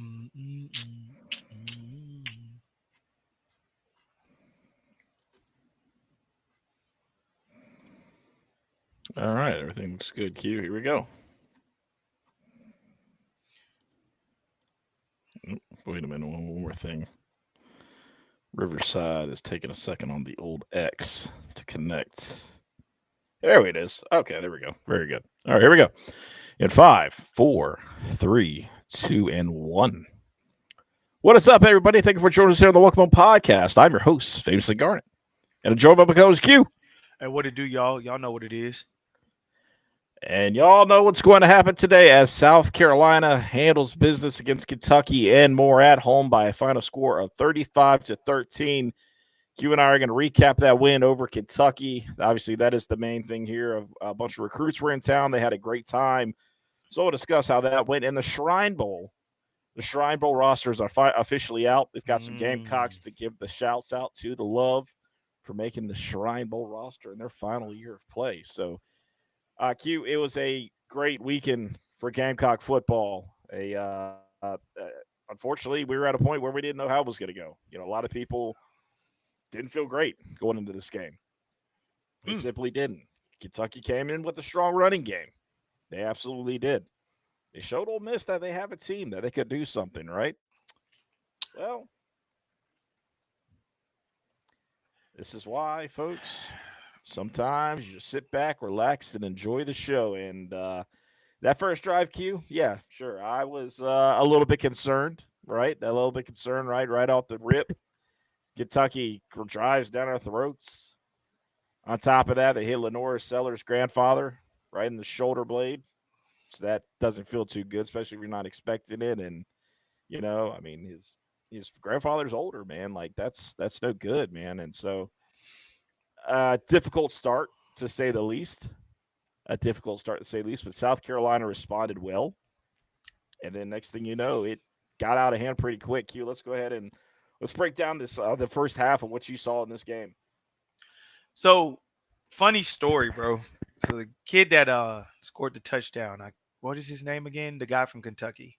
Mm, mm, mm, mm. All right, everything looks good. Q, here we go. Wait a minute, one more thing. Riverside is taking a second on the old X to connect. There it is. Okay, there we go. Very good. All right, here we go. In five, four, three, two, and one. What is up, everybody? Thank you for joining us here on the Welcome Home Podcast. I'm your host, Famously Garnet, and I'm joined by my co-host Q. And what it do, y'all? Y'all know what it is. And y'all know what's going to happen today as South Carolina handles business against Kentucky and more at home by a final score of 35-13. Q and I are going to recap that win over Kentucky. Obviously, that is the main thing here. A bunch of recruits were in town. They had a great time. So we'll discuss how that went. And the Shrine Bowl. The Shrine Bowl rosters are officially out. We've got some Gamecocks Mm. to give the shouts out to, the love for making the Shrine Bowl roster in their final year of play. So, Q, it was a great weekend for Gamecock football. Unfortunately, we were at a point where we didn't know how it was going to go. You know, a lot of people didn't feel great going into this game. They Mm. simply didn't. Kentucky came in with a strong running game. They absolutely did. They showed Ole Miss that they have a team that they could do something, right? Well, this is why, folks. Sometimes you just sit back, relax, and enjoy the show. And that first drive, Q, yeah, sure. I was a little bit concerned, right? A little bit concerned, right off the rip. Kentucky drives down our throats. On top of that, they hit Lenora Sellers' grandfather right in the shoulder blade. So that doesn't feel too good, especially if you're not expecting it. And I mean, his grandfather's older, man. Like that's no good, man. And so, difficult start to say the least. A difficult start to say the least. But South Carolina responded well, and then next thing you know, it got out of hand pretty quick. Q, let's go ahead and let's break down this the first half of what you saw in this game. So, funny story, bro. So the kid that scored the touchdown, what is his name again? The guy from Kentucky,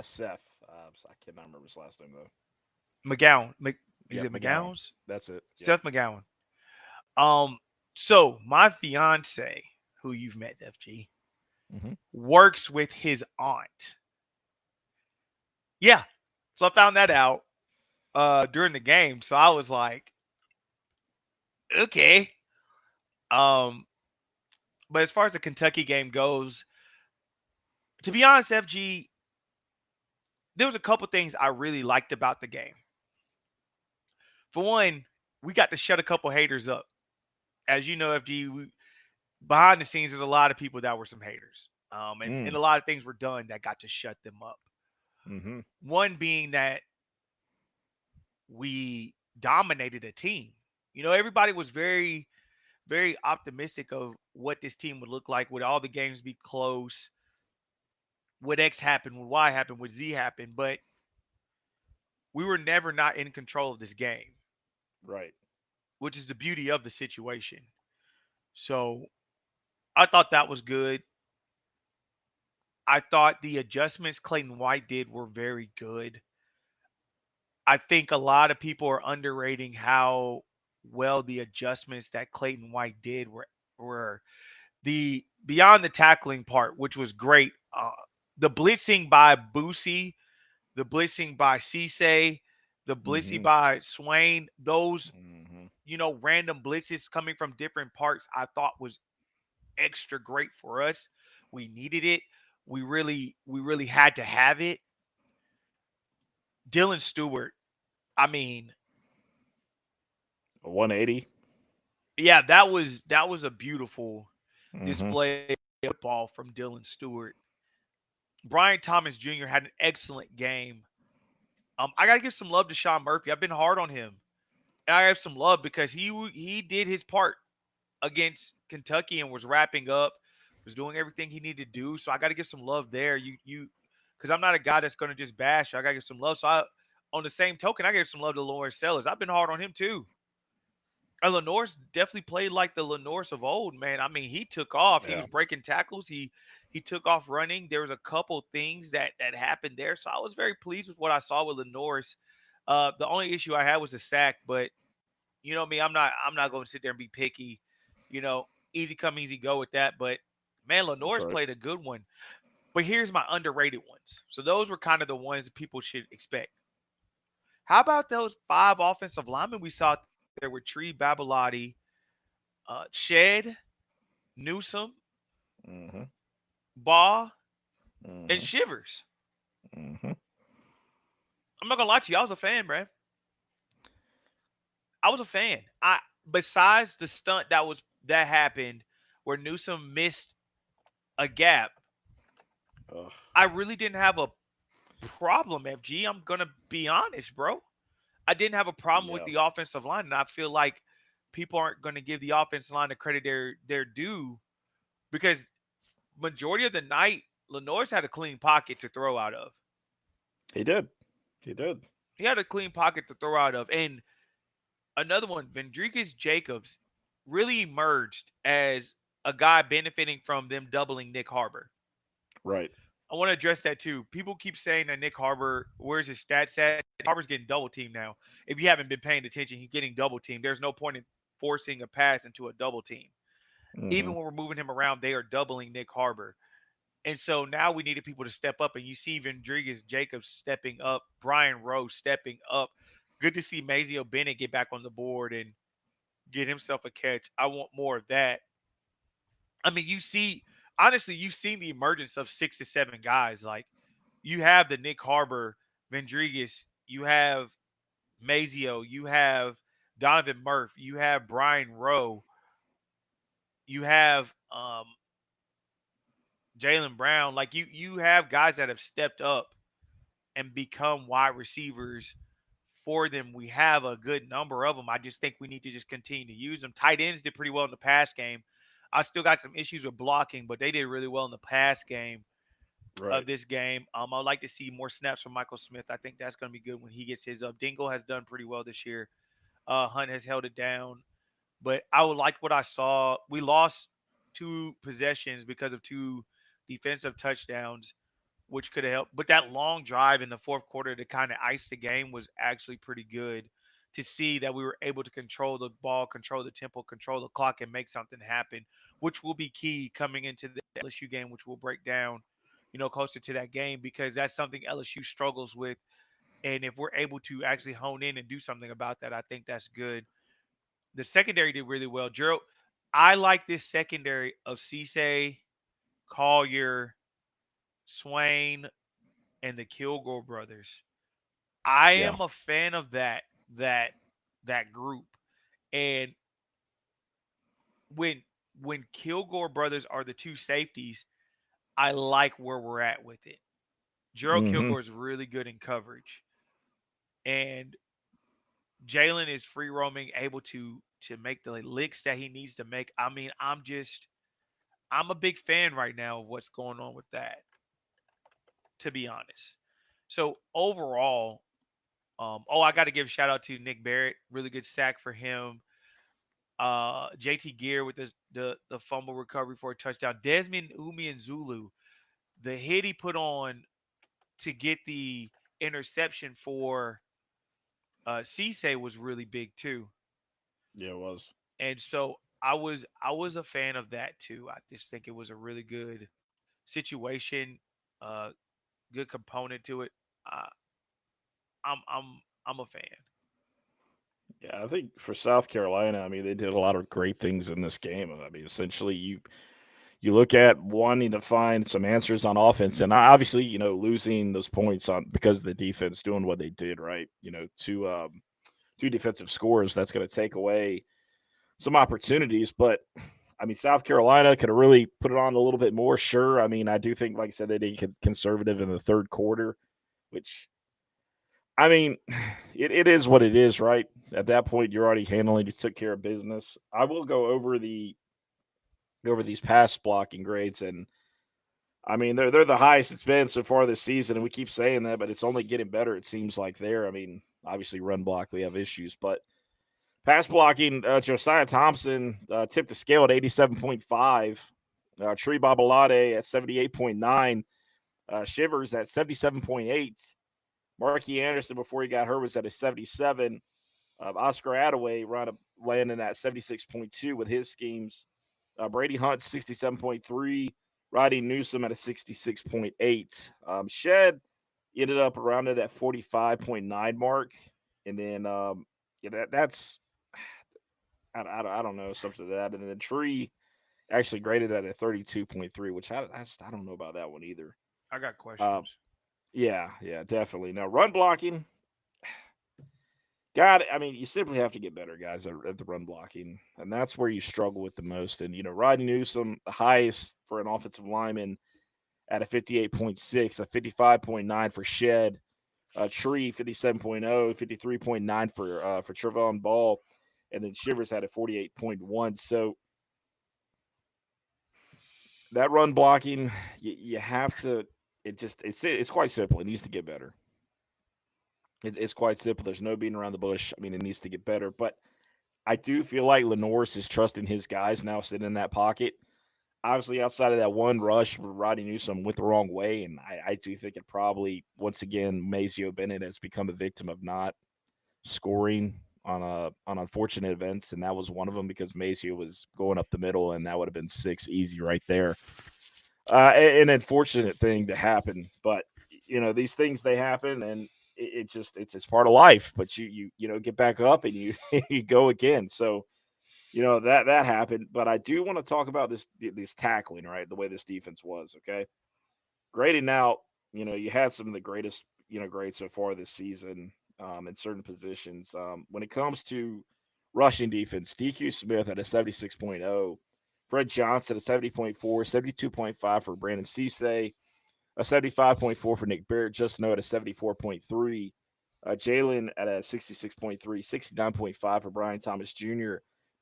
Seth, I cannot remember his last name though. McGowan. Is Yep, it McGowan. McGowan's? That's it. Yep. Seth McGowan. Um, so my fiance, who you've met, FG, Mm-hmm. works with his aunt. Yeah. So I found that out during the game. So I was like, okay. Um, but as far as the Kentucky game goes, to be honest, FG, there was a couple things I really liked about the game. For one, we got to shut a couple haters up. As you know, FG, behind the scenes, there's a lot of people that were some haters. And Mm. a lot of things were done that got to shut them up. Mm-hmm. One being that we dominated a team. Everybody was very, very optimistic of what this team would look like. Would all the games be close? Would X happen? Would Y happen? Would Z happen? But we were never not in control of this game, Right. which is the beauty of the situation. So I thought that was good. I thought the adjustments Clayton White did were very good. I think a lot of people are underrating how well the adjustments that Clayton White did were the beyond the tackling part, which was great. The blitzing by Boosie, the blitzing by Cisse, the blitzing Mm-hmm. by Swain, those Mm-hmm. random blitzes coming from different parts, I thought was extra great for us. We needed it. We really had to have it. Dylan Stewart, I mean, A 180. yeah, that was a beautiful Mm-hmm. display of football from Dylan Stewart. Brian Thomas Jr. had an excellent game. I gotta give some love to Sean Murphy. I've been hard on him, and I have some love because he did his part against Kentucky and was wrapping up, was doing everything he needed to do. So I got to give some love there. Because I'm not a guy that's gonna just bash. I got to give some love. On the same token, I gave some love to Lawrence Sellers. I've been hard on him too. And Lenore's definitely played like the Lenore's of old, man. I mean, he took off. He Yeah. was breaking tackles. He took off running. There was a couple things that happened there. So I was very pleased with what I saw with Lenore's. The only issue I had was the sack, but you know me, I'm not going to sit there and be picky. You know, easy come, easy go with that. But man, That's Lenore's right. played a good one. But here's my underrated ones. So those were kind of the ones that people should expect. How about those 5 offensive linemen we saw there with Tree Babalati, Shed, Newsom, Mm-hmm. Baugh, and Mm-hmm. Shivers? Mm-hmm. I'm not gonna lie to you, I was a fan, man. I was a fan. I besides the stunt that happened where Newsom missed a gap, Ugh. I really didn't have a problem, FG. I'm gonna be honest, bro. I didn't have a problem with Yeah. the offensive line, and I feel like people aren't going to give the offensive line the credit their due because majority of the night, Lenore's had a clean pocket to throw out of. He did. He did. He had a clean pocket to throw out of, and another one, Vendrigas Jacobs, really emerged as a guy benefiting from them doubling Nick Harbor. Right. I want to address that too. People keep saying that Nick Harbor, where's his stats at? Harbor's getting double teamed now. If you haven't been paying attention, he's getting double teamed. There's no point in forcing a pass into a double team. Mm-hmm. Even when we're moving him around, they are doubling Nick Harbor. And so now we needed people to step up, and you see Vendrigas Jacobs stepping up, Brian Rowe stepping up. Good to see Mazio Bennett get back on the board and get himself a catch. I want more of that. I mean, honestly, you've seen the emergence of 6 to 7 guys. Like, you have the Nick Harbor, Vendrigas, you have Mazio, you have Donovan Murph, you have Brian Rowe, you have Jalen Brown. Like you have guys that have stepped up and become wide receivers for them. We have a good number of them. I just think we need to just continue to use them. Tight ends did pretty well in the pass game. I still got some issues with blocking, but they did really well in the pass game of Right. this game. I'd like to see more snaps from Michael Smith. I think that's going to be good when he gets his up. Dingle has done pretty well this year. Hunt has held it down, but I would like what I saw. We lost 2 possessions because of 2 defensive touchdowns, which could have helped. But that long drive in the fourth quarter to kind of ice the game was actually pretty good to see that we were able to control the ball, control the tempo, control the clock, and make something happen, which will be key coming into the LSU game, which we'll break down, closer to that game because that's something LSU struggles with. And if we're able to actually hone in and do something about that, I think that's good. The secondary did really well. Gerald, I like this secondary of Cisse, Collier, Swain, and the Kilgore brothers. I Yeah. am a fan of that group. And when Kilgore brothers are the 2 safeties, I like where we're at with it. Gerald Mm-hmm. Kilgore is really good in coverage. And Jalen is free roaming, able to make the licks that he needs to make. I mean, I'm a big fan right now of what's going on with that, to be honest. So overall, I got to give a shout out to Nick Barrett. Really good sack for him. JT Gear with the fumble recovery for a touchdown. Desmond Umi and Zulu, the hit he put on to get the interception for Cisse was really big too. Yeah, it was. And so I was a fan of that too. I just think it was a really good situation, uh, good component to it. Uh, I'm a fan. Yeah, I think for South Carolina, I mean, they did a lot of great things in this game. I mean, essentially, you look at wanting to find some answers on offense, and obviously, losing those points on because of the defense doing what they did, right? Two defensive scores that's going to take away some opportunities, but I mean, South Carolina could have really put it on a little bit more. Sure, I mean, I do think, like I said, they did conservative in the third quarter, which I mean, it is what it is, right? At that point, you're already handling, you took care of business. I will go over these pass blocking grades, and I mean they're the highest it's been so far this season, and we keep saying that, but it's only getting better. It seems like there. I mean, obviously run block we have issues, but Pass blocking, Josiah Thompson tipped the scale at 87.5. Tree Babalade at 78.9. Shivers at 77.8. Marky Anderson, before he got hurt, was at a 77. Oscar Attaway landing at 76.2 with his schemes. Brady Hunt, 67.3. Roddy Newsom at a 66.8. Shed ended up around at that 45.9 mark. And then that's I don't know, something to that. And then Tree actually graded at a 32.3, which I don't know about that one either. I got questions. Yeah, definitely. Now, run blocking, God, I mean, you simply have to get better, guys, at the run blocking, and that's where you struggle with the most. And, Rodney Newsom, the highest for an offensive lineman at a 58.6, a 55.9 for Shed. Tree, 57.0, 53.9 for Trevon Ball, and then Shivers had a 48.1. So that run blocking, you have to. It's quite simple. It needs to get better. It's quite simple. There's no beating around the bush. I mean, it needs to get better. But I do feel like Lenoris is trusting his guys now sitting in that pocket. Obviously, outside of that one rush where Rodney Newsom went the wrong way, and I do think it probably, once again, Mazeo Bennett has become a victim of not scoring on unfortunate events, and that was one of them because Mazeo was going up the middle, and that would have been 6 easy right there. An unfortunate thing to happen, but these things, they happen, and it's just part of life. But you get back up and you you go again. So that happened. But I do want to talk about this tackling, right? The way this defense was. Okay, grading out. You had some of the greatest grades so far this season in certain positions. When it comes to rushing defense, DQ Smith at a 76.0. Fred Johnson at 70.4, 72.5 for Brandon Cisse, a 75.4 for Nick Barrett, Justin O at a 74.3, Jalen at a 66.3, 69.5 for Brian Thomas Jr.,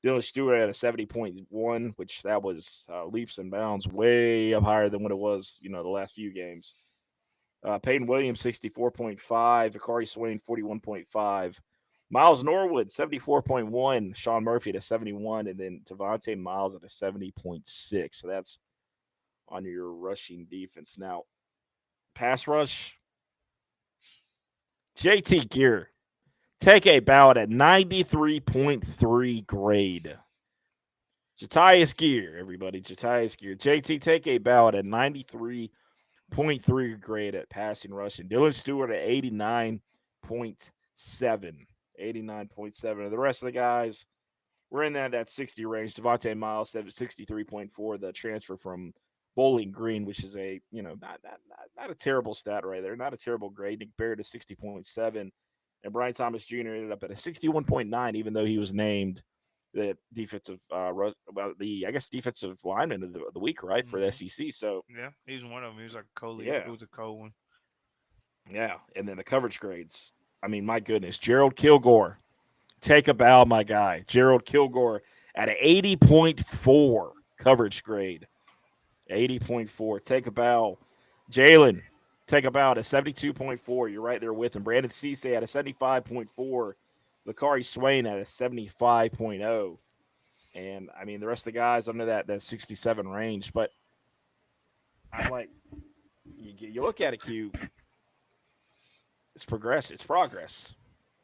Dylan Stewart at a 70.1, which that was leaps and bounds way up higher than what it was, the last few games. Peyton Williams, 64.5, Akari Swain, 41.5. Miles Norwood, 74.1. Sean Murphy at a 71. And then Devontae Miles at a 70.6. So that's on your rushing defense. Now, pass rush. JT Gear, take a bow at 93.3 grade. Jatius Gear, everybody. Jatius Gear. JT, take a bow at 93.3 grade at passing rushing. Dylan Stewart at 89.7. 89.7. The rest of the guys, we're in that 60 range. Devontae Miles, 63.4. The transfer from Bowling Green, which is a not a terrible stat right there, not a terrible grade. Nick Barrett is 60.7, and Brian Thomas Jr. ended up at a 61.9, even though he was named the defensive defensive lineman of the week, right, for the SEC. So yeah, he's one of them. He was like a co-lead. Yeah. It was a co-one. Yeah, and then the coverage grades. I mean, my goodness. Gerald Kilgore, take a bow, my guy. Gerald Kilgore at an 80.4 coverage grade. 80.4. Take a bow. Jalen, take a bow at a 72.4. You're right there with him. Brandon Cisse at a 75.4. Lakari Swain at a 75.0. And, I mean, the rest of the guys under that 67 range. But I'm like, you look at it, Q. It's progress. It's progress.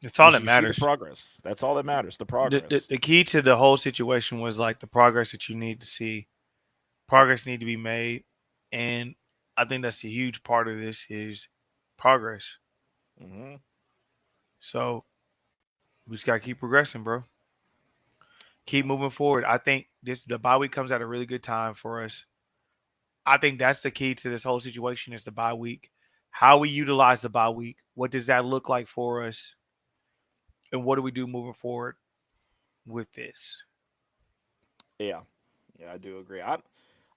It's all that matters. Progress. That's all that matters. The progress. The key to the whole situation was like the progress that you need to see. Progress need to be made, and I think that's a huge part of this is progress. Mm-hmm. So we just gotta keep progressing, bro. Keep moving forward. I think the bye week comes at a really good time for us. I think that's the key to this whole situation is the bye week. How we utilize the bye week. What does that look like for us? And what do we do moving forward with this? Yeah, I do agree.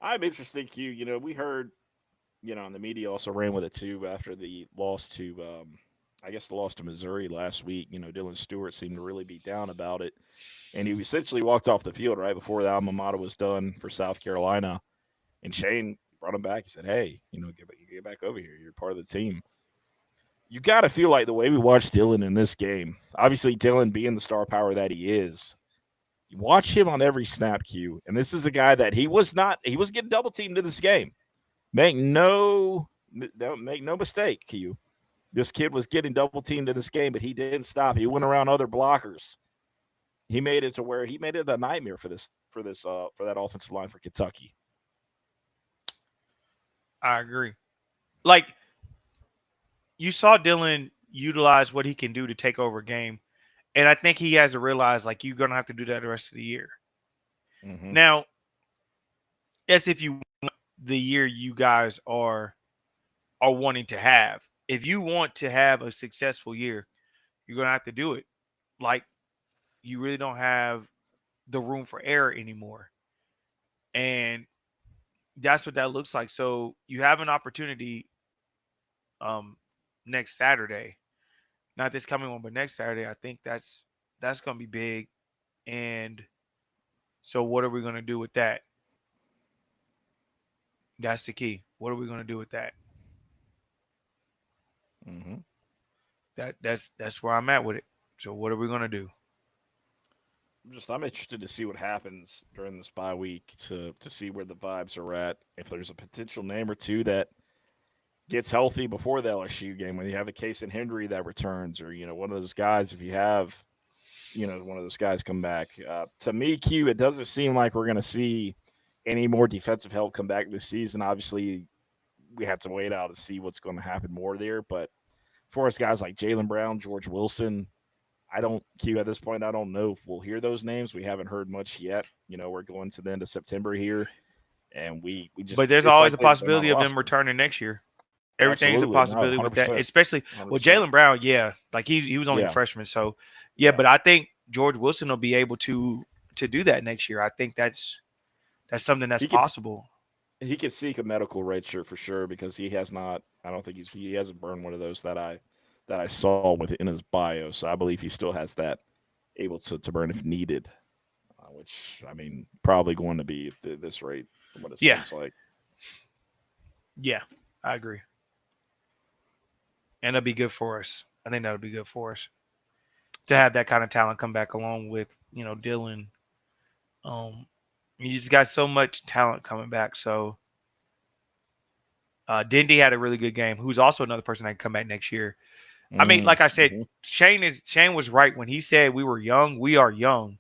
I'm interested, Q. We heard, and the media also ran with it too after the loss to, the loss to Missouri last week. Dylan Stewart seemed to really be down about it, and he essentially walked off the field right before the alma mater was done for South Carolina. And Shane brought him back. He said, "Hey, get back over here. You're part of the team." you got to feel like the way we watched Dylan in this game, obviously Dylan being the star power that he is, you watch him on every snap, Q, and this is a guy that he was getting double teamed in this game. Make no mistake, Q. This kid was getting double teamed in this game, but he didn't stop. He went around other blockers. He made it to where he made it a nightmare for that offensive line for Kentucky. I agree. Like, you saw Dylan utilize what he can do to take over a game, and I think he has to realize, like, you're gonna have to do that the rest of the year. Mm-hmm. Now, as if you want the year you guys are wanting to have. If you want to have a successful year, you're gonna have to do it. Like, you really don't have the room for error anymore. And that's what that looks like. So you have an opportunity next Saturday. Not this coming one, but next Saturday. I think that's gonna be big. And so what are we gonna do with that? That's the key. What are we gonna do with that? Mm-hmm. That's where I'm at with it. So what are we gonna do? I'm interested to see what happens during this bye week to see where the vibes are at. If there's a potential name or two that gets healthy before the LSU game, when you have a Casey Henry that returns, or one of those guys, if you have one of those guys come back. To me, Q, it doesn't seem like we're going to see any more defensive help come back this season. Obviously, we have to wait out to see what's going to happen more there. But for us guys like Jaylen Brown, George Wilson, Q, at this point, I don't know if we'll hear those names. We haven't heard much yet. We're going to the end of September here, and we just. But there's always a possibility of them returning next year. Everything's a possibility with that, especially 100%. with Jaylen Brown. Yeah, like he was only a freshman, so yeah. But I think George Wilson will be able to do that next year. I think that's something that's possible. He could seek a medical red shirt for sure, because he has not. I don't think he hasn't burned one of those that I saw in his bio. So I believe he still has that able to burn if needed, which, I mean, probably going to be at this rate from what it seems like. Yeah, I agree. And it'll be good for us. I think that'll be good for us to have that kind of talent come back along with, Dylan. You just got so much talent coming back. So Dindy had a really good game, who's also another person that can come back next year. I mean, like I said, Shane was right when he said we were young. We are young.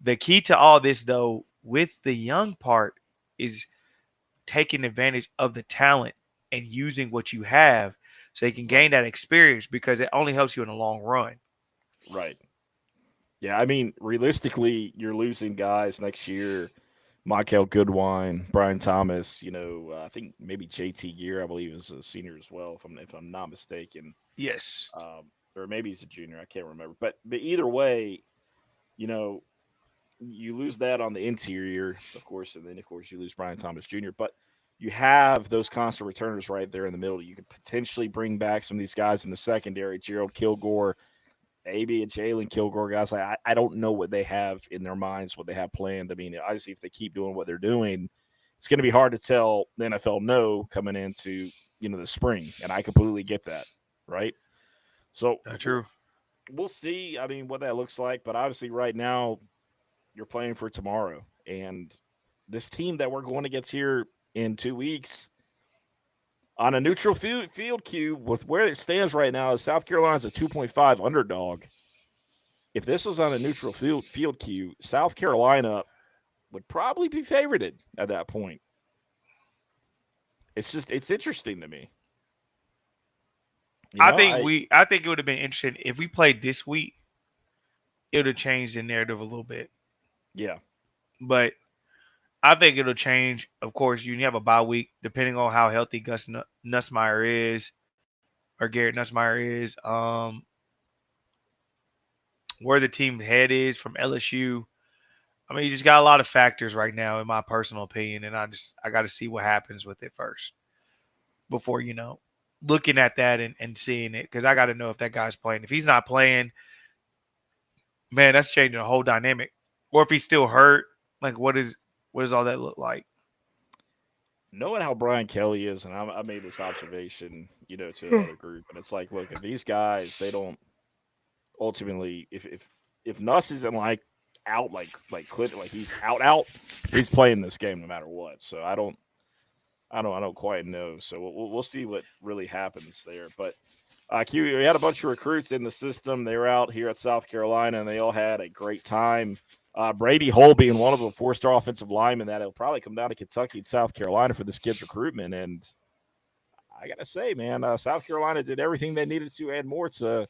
The key to all this, though, with the young part, is taking advantage of the talent and using what you have so you can gain that experience, because it only helps you in the long run. Right. Yeah, I mean, realistically, you're losing guys next year. Michael Goodwine, Brian Thomas, I think maybe JT Gear, I believe, is a senior as well, if I'm not mistaken. Yes. Or maybe he's a junior. I can't remember. But either way, you lose that on the interior, of course, and then, of course, you lose Brian Thomas Jr. But you have those constant returners right there in the middle. You could potentially bring back some of these guys in the secondary, Gerald Kilgore, maybe a Jalen Kilgore, guys. Like, I don't know what they have in their minds, what they have planned. I mean, obviously, if they keep doing what they're doing, it's going to be hard to tell the NFL no coming into, the spring. And I completely get that, right? So that's true. We'll see, I mean, what that looks like. But obviously right now you're playing for tomorrow. And this team that we're going against here in 2 weeks on a neutral field, Q, with where it stands right now, is South Carolina's a 2.5 underdog. If this was on a neutral field, Q, South Carolina would probably be favorited at that point. It's interesting to me. I think it would have been interesting if we played this week. It would have changed the narrative a little bit. Yeah, but I think it'll change. Of course, you have a bye week, depending on how healthy Gus Nussmeier is, or Garrett Nussmeier is, where the team head is from LSU. I mean, you just got a lot of factors right now, in my personal opinion, and I got to see what happens with it first before, looking at that and seeing it, because I got to know if that guy's playing. If he's not playing, man, that's changing the whole dynamic. Or if he's still hurt, like what does all that look like? Knowing how Brian Kelly is, and I made this observation to another group. And it's like, look, if these guys, they don't ultimately, if Nuss isn't like out, like Clint, like he's out, he's playing this game no matter what. So I don't quite know. So we'll see what really happens there. But Q, we had a bunch of recruits in the system. They were out here at South Carolina, and they all had a great time. Brady Hull being one of them, 4-star offensive linemen, that it'll probably come down to Kentucky and South Carolina for this kid's recruitment. And I gotta say, man, South Carolina did everything they needed to and more to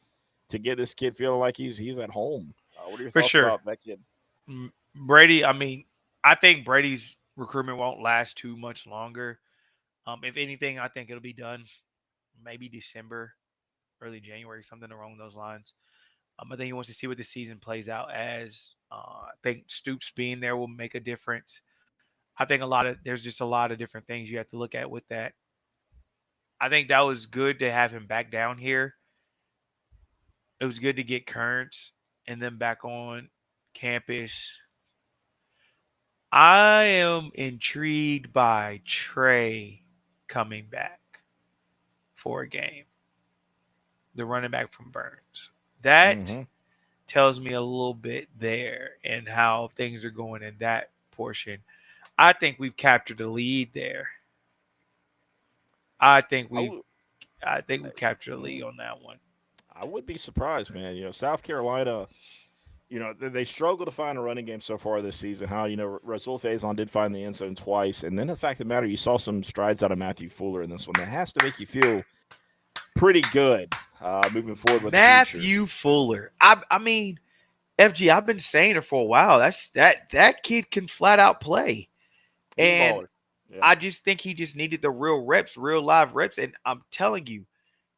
get this kid feeling like he's at home. What are your thoughts about that kid? Brady, I mean, I think Brady's recruitment won't last too much longer. If anything, I think it'll be done maybe December, early January, something along those lines. I think he wants to see what the season plays out as. I think Stoops being there will make a difference. I think there's just a lot of different things you have to look at with that. I think that was good to have him back down here. It was good to get Kearns and then back on campus. I am intrigued by Trey coming back for a game. The running back from Burns. That tells me a little bit there and how things are going in that portion. I think we've captured the lead there. I think we've captured the lead on that one. I would be surprised, man. South Carolina, they struggle to find a running game so far this season. How, Rasul Faison did find the end zone twice. And then the fact of the matter, you saw some strides out of Matthew Fuller in this one. That has to make you feel pretty good moving forward with Matthew Fuller. I mean, FG, I've been saying it for a while. That kid can flat out play. And yeah. I just think he just needed the real live reps. And I'm telling you,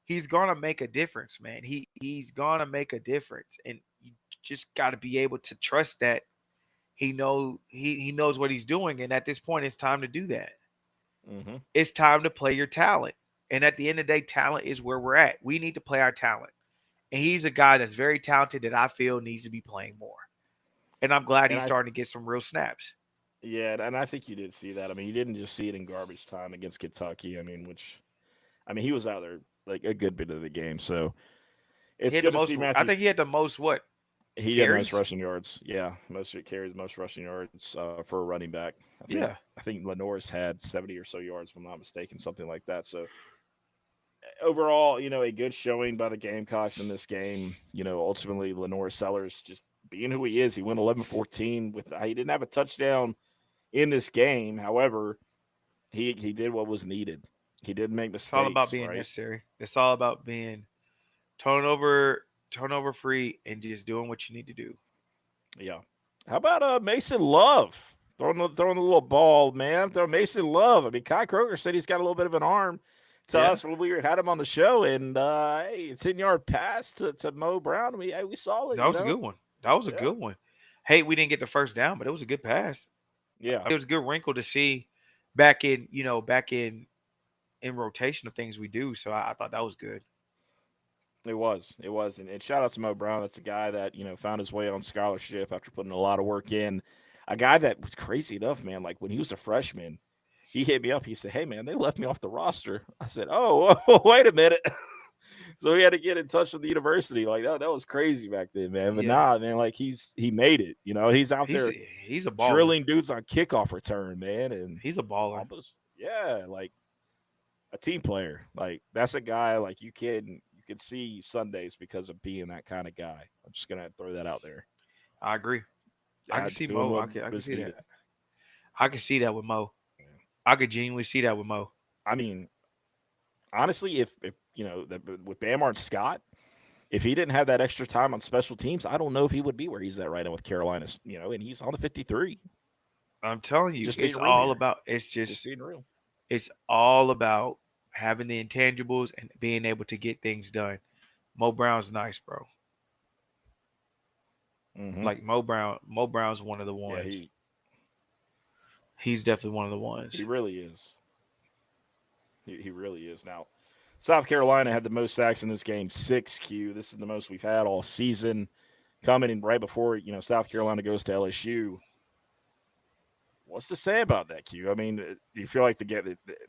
he's going to make a difference, man. He's going to make a difference. And you just got to be able to trust that he knows what he's doing. And at this point, it's time to do that. Mm-hmm. It's time to play your talent. And at the end of the day, talent is where we're at. We need to play our talent. And he's a guy that's very talented that I feel needs to be playing more. And I'm glad he's starting to get some real snaps. Yeah, and I think you did see that. I mean, you didn't just see it in garbage time against Kentucky. I mean, he was out there like a good bit of the game. So it's good to see Matthew. I think he had the most what? He carries? Had most rushing yards. Yeah, most carries, most rushing yards for a running back. I think Lenore's had 70 or so yards, if I'm not mistaken, something like that. So overall, a good showing by the Gamecocks in this game. Ultimately, Lenore Sellers just being who he is. He went 11-14 he didn't have a touchdown in this game. However, he did what was needed. He didn't make mistakes. It's all about being necessary. It's all about being turnover free and just doing what you need to do. Yeah. How about Mason Love throwing the little ball, man? Throw Mason Love. I mean, Kai Kroger said he's got a little bit of an arm to us when we had him on the show, and hey, 10-yard pass to Mo Brown. We saw it. That was a good one. That was a good one. Hey, we didn't get the first down, but it was a good pass. Yeah, it was a good wrinkle to see back in rotation of things we do. So I thought that was good. It was, and shout out to Mo Brown. That's a guy that found his way on scholarship after putting a lot of work in. A guy that was crazy enough, man. Like when he was a freshman, he hit me up. He said, "Hey, man, they left me off the roster." I said, "Oh, wait a minute." So he had to get in touch with the university. Like that was crazy back then, man. But man, like he made it. He's out there. He's a baller. Drilling dudes on kickoff return, man, and he's a baller. Yeah, like a team player. Like that's a guy like you can see Sundays because of being that kind of guy. I'm just gonna throw that out there. I agree. I can see Mo. I can see that. I can see that with Mo. Yeah. I could genuinely see that with Mo. I mean, honestly, if with Bamar Scott, if he didn't have that extra time on special teams, I don't know if he would be where he's at right now with Carolina. And he's on the 53. I'm telling you, it's all about. It's just being real. It's all about having the intangibles and being able to get things done. Mo Brown's nice, bro. Mm-hmm. Like Mo Brown's one of the ones. Yeah, he's definitely one of the ones. He really is. He really is. Now, South Carolina had the most sacks in this game, 6Q. This is the most we've had all season. Coming in right before South Carolina goes to LSU. What's to say about that, Q? I mean, do you feel like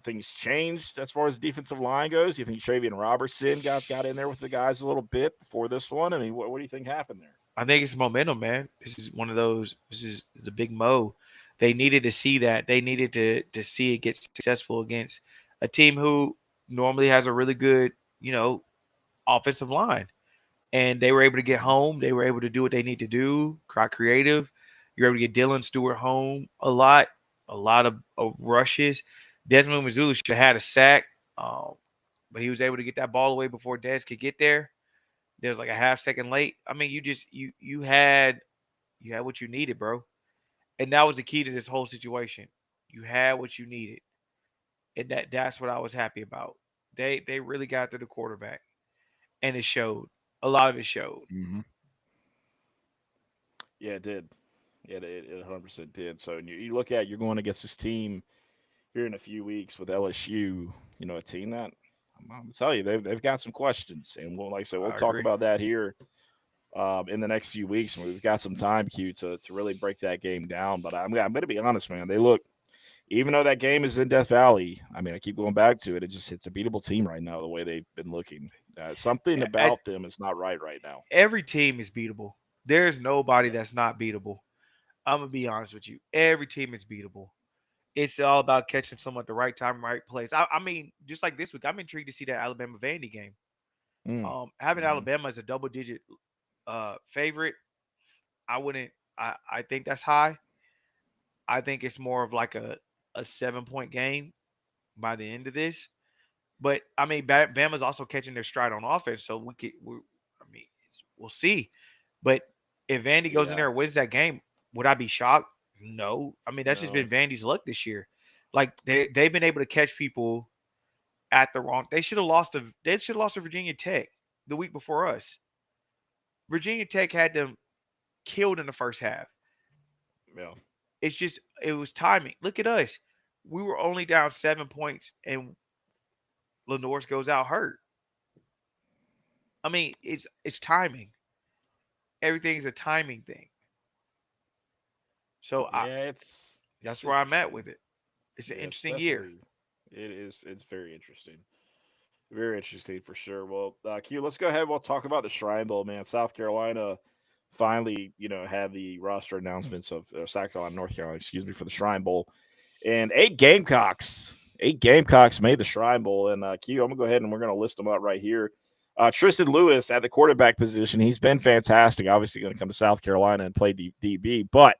things changed as far as defensive line goes? You think Travian Robertson got in there with the guys a little bit before this one? I mean, what do you think happened there? I think it's momentum, man. This is one of those. This is the big mo. They needed to see that. They needed to see it get successful against a team who normally has a really good, offensive line. And they were able to get home. They were able to do what they need to do. Cry creative. You're able to get Dylan Stewart home a lot of rushes. Desmond Missoula should have had a sack, but he was able to get that ball away before Des could get there. There was like a half second late. I mean, you had what you needed, bro, and that was the key to this whole situation. You had what you needed, and that's what I was happy about. They really got to the quarterback, and it showed. A lot of it showed. Mm-hmm. Yeah, it did. Yeah, it 100% did. So you look at you're going against this team here in a few weeks with LSU. You know, a team that I'm gonna tell you they've got some questions, and like I said, we'll I talk agree. about that here in the next few weeks, and we've got some time, Q, to really break that game down. But I'm going to be honest, man. They look, even though that game is in Death Valley, I mean, I keep going back to it. It's a beatable team right now. The way they've been looking, something I, about them is not right now. every team is beatable. There's nobody Yeah. that's not beatable. I'm gonna be honest with you. Every team is beatable. It's all about catching someone at the right time, right place. I mean, just like this week, I'm intrigued to see that Alabama Vandy game. Mm. Having Hmm. Alabama as a double digit favorite, I wouldn't. I think that's high. I think it's more of like a 7 point game by the end of this. But I mean, Bama's also catching their stride on offense, so I mean, we'll see. But if Vandy goes in Yeah. there and wins that game, would I be shocked? No. I mean, that's just No. been Vandy's luck this year. Like they've been able to catch people at the wrong. They should have lost to Virginia Tech the week before us. Virginia Tech had them killed in the first half. Yeah. It was timing. Look at us. We were only down 7 points, and Lenore goes out hurt. I mean, it's timing. Everything's a timing thing. So Yeah. that's It's where I'm at interesting. with it. It's an Yeah. It's interesting year. definitely. It is. It's very interesting. Very interesting for sure. Well, Q, let's go ahead. We'll talk about the Shrine Bowl, man. South Carolina finally, had the roster announcements of South Carolina, North Carolina, excuse me, for the Shrine Bowl, and eight Gamecocks made the Shrine Bowl. And Q, I'm gonna go ahead and we're gonna list them up right here. Tristan Lewis at the quarterback position, he's been fantastic. Obviously, going to come to South Carolina and play DB, but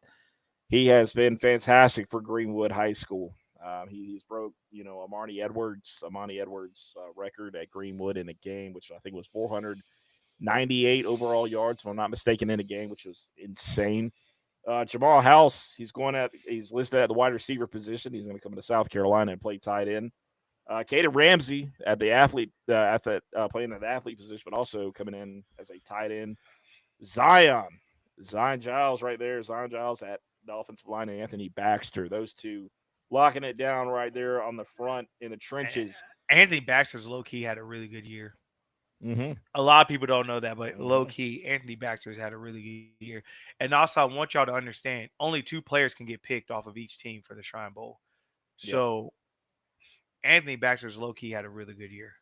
he has been fantastic for Greenwood High School. He's broke, Amani Edwards' record at Greenwood in a game, which I think was 498 overall yards, if I'm not mistaken, in a game, which was insane. Jamal House, he's listed at the wide receiver position. He's going to come to South Carolina and play tight end. Caden Ramsey at the athlete, playing at the athlete position, but also coming in as a tight end. Zion Giles right there. Zion Giles at the offensive line, and Anthony Baxter. Those two locking it down right there on the front in the trenches. Anthony Baxter's low key had a really good year. Mm-hmm. A lot of people don't know that, but low Mm-hmm. key, Anthony Baxter's had a really good year. And also, I want y'all to understand only two players can get picked off of each team for the Shrine Bowl. Yep, So Anthony Baxter's low key had a really good year.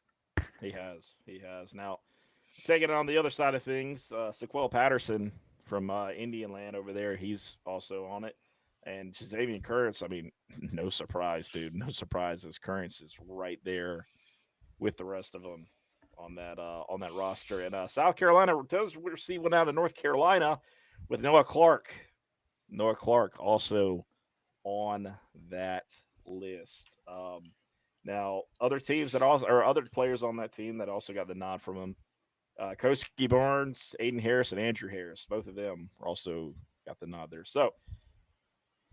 he has. He has. Now, taking it on the other side of things, Sequel Patterson from Indian Land over there, he's also on it. And Xavier Currents, I mean, no surprise, dude. No surprise. As Currents is right there with the rest of them on that roster. And South Carolina does receive one out of North Carolina with Noah Clark. Noah Clark also on that list. Now, other teams that also, or other players on that team that also got the nod from him, Koski Barnes, Aiden Harris, and Andrew Harris. Both of them also got the nod there. So,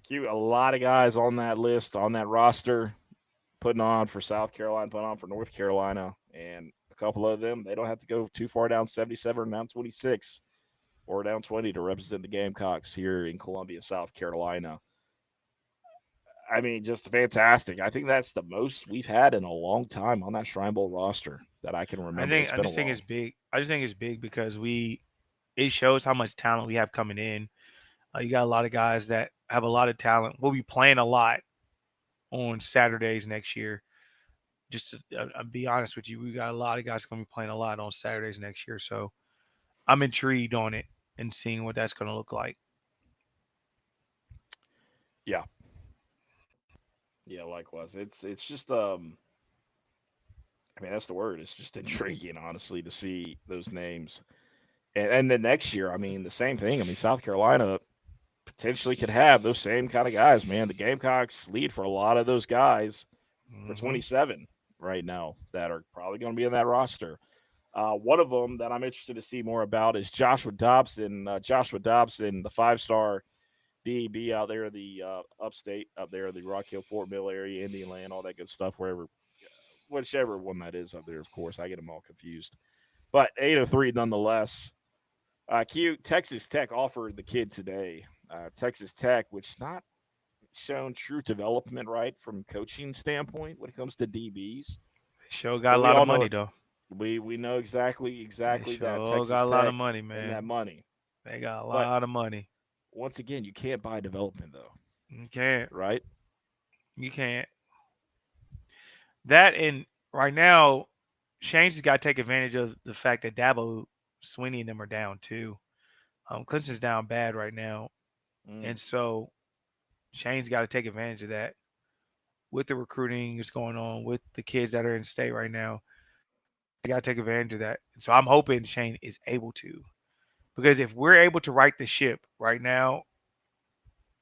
cute. A lot of guys on that list, on that roster, putting on for South Carolina, putting on for North Carolina, and a couple of them, they don't have to go too far down 77, down 26, or down 20 to represent the Gamecocks here in Columbia, South Carolina. I mean, just fantastic. I think that's the most we've had in a long time on that Shrine Bowl roster that I can remember. It's I been a just think while. it's big. I just think it's big because it shows how much talent we have coming in. You got a lot of guys that have a lot of talent. We'll be playing a lot on Saturdays next year. Just to I'll be honest with you, we got a lot of guys going to be playing a lot on Saturdays next year. So I'm intrigued on it and seeing what that's going to look like. Yeah. Yeah, likewise. It's just I mean that's the word. It's just intriguing, honestly, to see those names. And then next year, I mean, the same thing. I mean, South Carolina potentially could have those same kind of guys, man. The Gamecocks lead for a lot of those guys for Mm-hmm. 27 right now that are probably going to be in that roster. One of them that I'm interested to see more about is Joshua Dobson. Joshua Dobson, the 5-star DB out there, the upstate, up there, the Rock Hill, Fort Mill area, Indian Land, all that good stuff, wherever, whichever one that is up there, of course. I get them all confused. But 803 nonetheless. Q, Texas Tech offered the kid today. Texas Tech, which not shown true development, right, from coaching standpoint when it comes to DBs. Sure got But a we lot of all know money though. we know exactly They that sure Texas got a lot of Tech money, and that man. money. They got a But lot of money. once again, you can't buy development though, You can't. right? You can't. That and right now, Shane's got to take advantage of the fact that Dabo, Sweeney, and them are down too. Clemson's down bad right now, Mm. and so Shane's got to take advantage of that with the recruiting that's going on with the kids that are in state right now. They got to take advantage of that. And so I'm hoping Shane is able to, because if we're able to right the ship right now,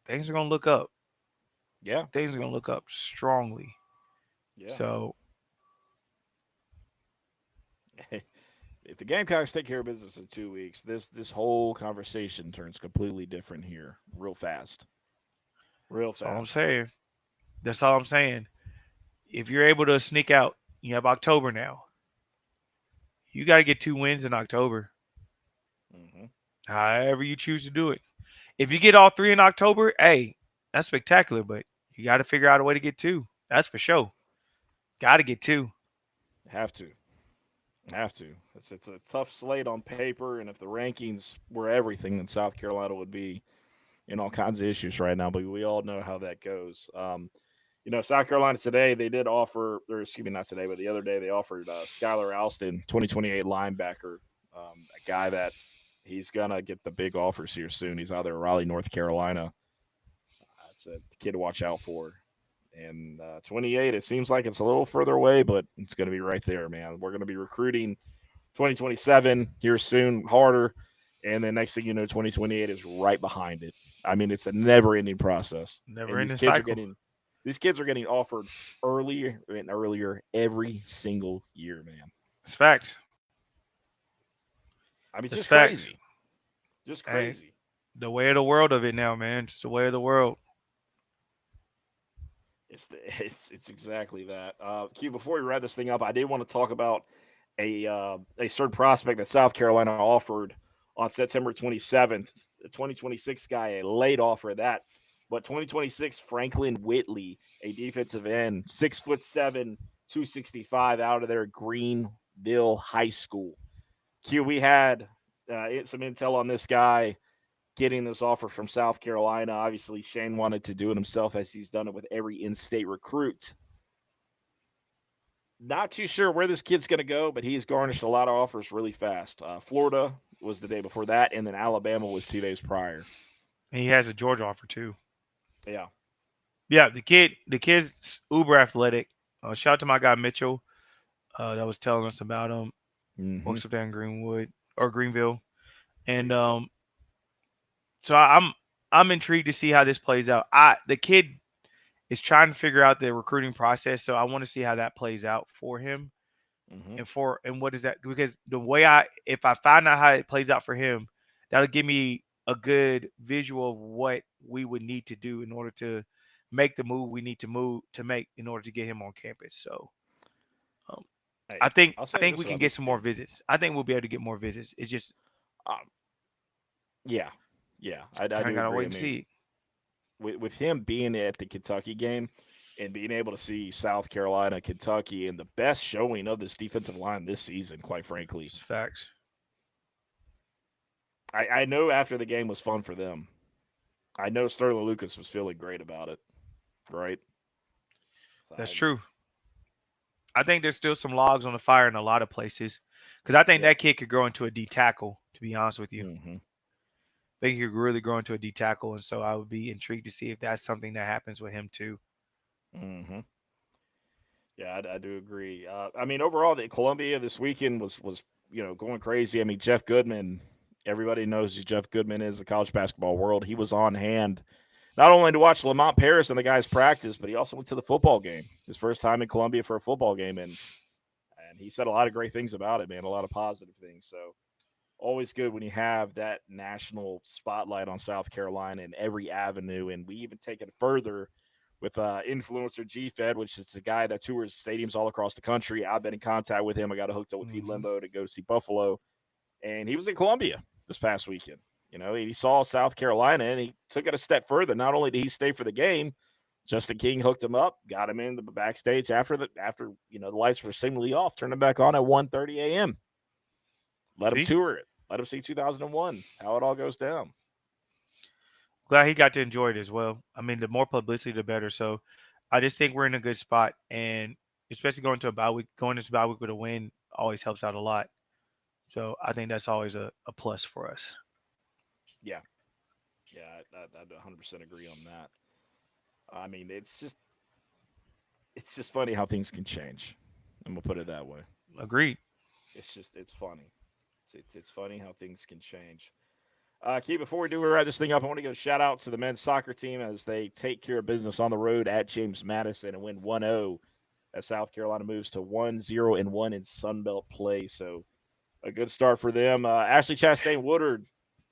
things are going to look up. Yeah, Things are going to look up strongly. yeah. So If the Gamecocks take care of business in 2 weeks, this whole conversation turns completely different here, real fast, real that's all I'm fast. saying. That's all I'm saying. If you're able to sneak out, you have October now. You got to get 2 wins in October, Hmm. however you choose to do it. If you get all three in October, hey, that's spectacular. But you got to figure out a way to get two. That's for sure. Got to get two. Have to. Have to. It's a tough slate on paper, and if the rankings were everything, then South Carolina would be in all kinds of issues right now. But we all know how that goes. South Carolina today they did offer, or excuse me, not today, but the other day they offered Skylar Alston, 2028 linebacker, a guy that he's gonna get the big offers here soon. He's out there, Raleigh, North Carolina. It's a kid to watch out for. And 28, it seems like it's a little further away, but it's going to be right there, man. We're going to be recruiting 2027 here soon, harder. And then next thing you know, 2028 is right behind it. I mean, it's a never-ending process. Never And ending cycle. these kids are getting offered earlier and earlier every single year, man. It's facts. I mean, It's just facts. crazy. Just Hey, crazy. the way of the world of it now, man. It's the way of the world. It's exactly that. Q, before we wrap this thing up, I did want to talk about a certain prospect that South Carolina offered on September 27th. The 2026 guy, a late offer of that, but 2026 Franklin Whitley, a defensive end, 6'7", 265, out of their Greenville High School. Q, we had some intel on this guy getting this offer from South Carolina. Obviously, Shane wanted to do it himself, as he's done it with every in-state recruit. Not too sure where this kid's going to go, but he's garnished a lot of offers really fast. Florida was the day before that, and then Alabama was 2 days prior. And he has a Georgia offer too. Yeah. Yeah, the kid's uber athletic. Shout out to my guy Mitchell, that was telling us about him. Mm-hmm. Works up there in Greenwood or Greenville, and so I'm intrigued to see how this plays out. The kid is trying to figure out the recruiting process, so I want to see how that plays out for him, Mm-hmm. and what is that? Because the way if I find out how it plays out for him, that'll give me a good visual of what we would need to do in order to make the move we need to make in order to get him on campus. So um, Hey, I think I'll I say think this we can about get this some kid. more visits. I think we'll be able to get more visits. It's just Um, yeah. Yeah, I kind of do gotta agree. wait I and mean, see. with him being at the Kentucky game and being able to see South Carolina, Kentucky, and the best showing of this defensive line this season, quite frankly, It's facts. I know after the game was fun for them. I know Sterling Lucas was feeling great about it, right? That's true. I think there's still some logs on the fire in a lot of places because I think that kid could grow into a D tackle. To be honest with you, Mm-hmm. I think he could really grow into a D tackle, and so I would be intrigued to see if that's something that happens with him too. Mm-hmm. Yeah, I do agree. I mean, overall, the Columbia this weekend was going crazy. I mean, Jeff Goodman. Everybody knows who Jeff Goodman is in the college basketball world. He was on hand not only to watch Lamont Paris and the guys practice, but he also went to the football game. His first time in Columbia for a football game, and he said a lot of great things about it, man. A lot of positive things. So always good when you have that national spotlight on South Carolina in every avenue, and we even take it further with influencer G-Fed, which is the guy that tours stadiums all across the country. I've been in contact with him. I got hooked up with Pete Limbo to go see Buffalo, and he was in Columbia this past weekend. He saw South Carolina, and he took it a step further. Not only did he stay for the game, Justin King hooked him up, got him in the backstage after the lights were seemingly off, turned him back on at 1:30 a.m. Let him tour it. Let him see 2001, how it all goes down. Glad he got to enjoy it as well. I mean, the more publicity, the better. So I just think we're in a good spot, and especially going into a bye week with a win always helps out a lot. So I think that's always a plus for us. Yeah. Yeah, I 100% agree on that. I mean, it's just funny how things can change. I'm going to put it that way. Agreed. It's funny. It's funny how things can change. Key, before we wrap this thing up, I want to give a shout out to the men's soccer team as they take care of business on the road at James Madison and win 1-0 as South Carolina moves to 1-0-1 in Sunbelt play. So a good start for them. Ashley Chastain Woodard,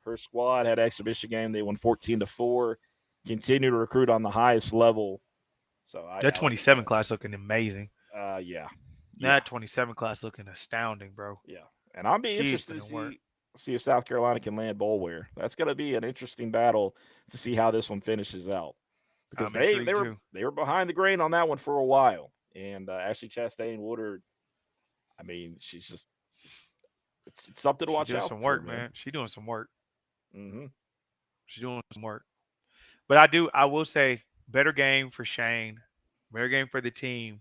her squad had an exhibition game. They won 14-4. Continue to recruit on the highest level. So that 27 class looking amazing. Yeah. That 27 class looking astounding, bro. Yeah. And I'll be interested to see if South Carolina can land Boulware. That's going to be an interesting battle to see how this one finishes out. Because they were behind the grain on that one for a while. And Ashley Chastain Woodard, I mean, she's just it's something to watch out for. She's doing some work, man. She's doing some work. Mm-hmm. She's doing some work. But I will say, better game for Shane. Better game for the team.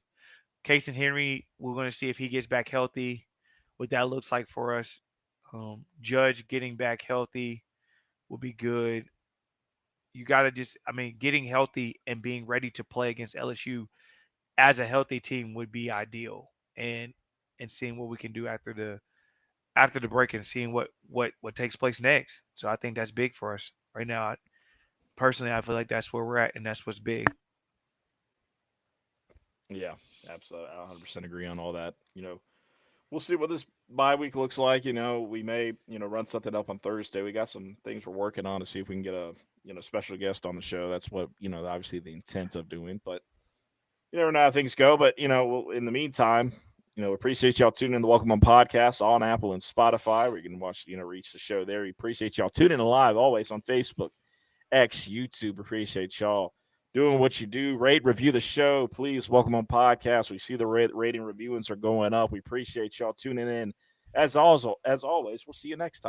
Casey Henry, we're going to see if he gets back healthy, what that looks like for us. Judge getting back healthy will be good. You got to getting healthy and being ready to play against LSU as a healthy team would be ideal. And seeing what we can do after the break and seeing what takes place next. So I think that's big for us right now. Personally, I feel like that's where we're at, and that's what's big. Yeah, absolutely. I 100% agree on all that. We'll see what this bye week looks like. We may, run something up on Thursday. We got some things we're working on to see if we can get a, special guest on the show. That's what, obviously the intent of doing. But you never know how things go. But, in the meantime, appreciate y'all tuning in to Welcome On Podcast on Apple and Spotify. We can watch, reach the show there. We appreciate y'all tuning in live always on Facebook, X, YouTube. Appreciate y'all doing what you do. Rate, review the show. Please, Welcome On Podcast. We see the rating reviewings are going up. We appreciate y'all tuning in. As always, we'll see you next time.